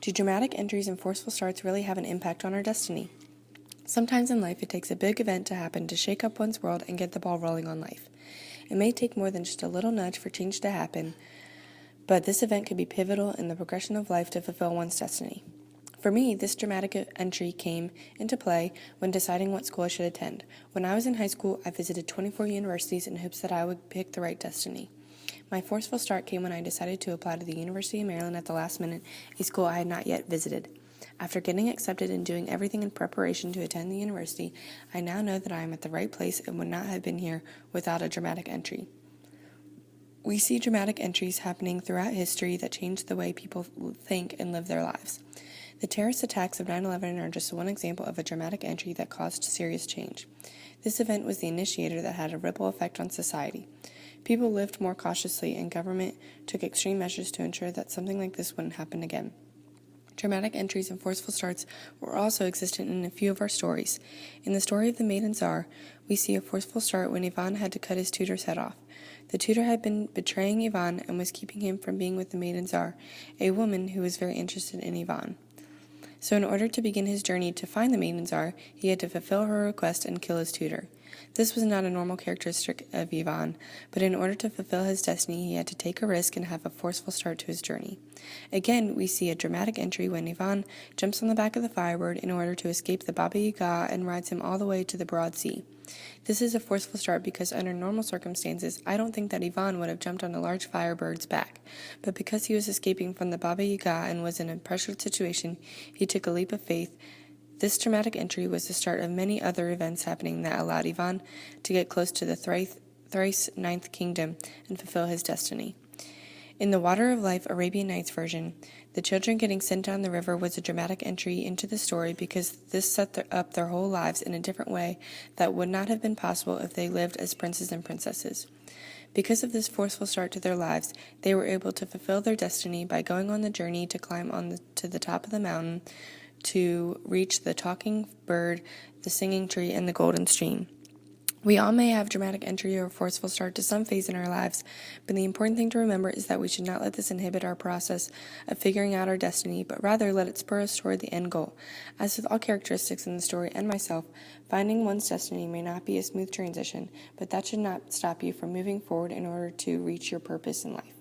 Do dramatic entries and forceful starts really have an impact on our destiny? Sometimes in life it takes a big event to happen to shake up one's world and get the ball rolling on life. It may take more than just a little nudge for change to happen, but this event could be pivotal in the progression of life to fulfill one's destiny. For me, this dramatic entry came into play when deciding what school I should attend. When I was in high school, I visited 24 universities in hopes that I would pick the right destiny. My forceful start came when I decided to apply to the University of Maryland at the last minute, a school I had not yet visited. After getting accepted and doing everything in preparation to attend the university, I now know that I am at the right place and would not have been here without a dramatic entry. We see dramatic entries happening throughout history that change the way people think and live their lives. The terrorist attacks of 9/11 are just one example of a dramatic entry that caused serious change. This event was the initiator that had a ripple effect on society. People lived more cautiously, and government took extreme measures to ensure that something like this wouldn't happen again. Dramatic entries and forceful starts were also existent in a few of our stories. In the story of the Maiden Tsar, we see a forceful start when Ivan had to cut his tutor's head off. The tutor had been betraying Ivan and was keeping him from being with the Maiden Tsar, a woman who was very interested in Ivan. So in order to begin his journey to find the Maiden Tsar, he had to fulfill her request and kill his tutor. This was not a normal characteristic of Ivan, but in order to fulfill his destiny, he had to take a risk and have a forceful start to his journey. Again, we see a dramatic entry when Ivan jumps on the back of the Firebird in order to escape the Baba Yaga and rides him all the way to the broad sea. This is a forceful start because under normal circumstances, I don't think that Ivan would have jumped on a large Firebird's back, but because he was escaping from the Baba Yaga and was in a pressured situation, he took a leap of faith. This dramatic entry was the start of many other events happening that allowed Ivan to get close to the thrice ninth kingdom and fulfill his destiny. In the Water of Life Arabian Nights version, the children getting sent down the river was a dramatic entry into the story because this set up their whole lives in a different way that would not have been possible if they lived as princes and princesses. Because of this forceful start to their lives, they were able to fulfill their destiny by going on the journey to climb to the top of the mountain to reach the talking bird, the singing tree, and the golden stream. We all may have dramatic entry or forceful start to some phase in our lives, but the important thing to remember is that we should not let this inhibit our process of figuring out our destiny, but rather let it spur us toward the end goal. As with all characteristics in the story and myself, finding one's destiny may not be a smooth transition, but that should not stop you from moving forward in order to reach your purpose in life.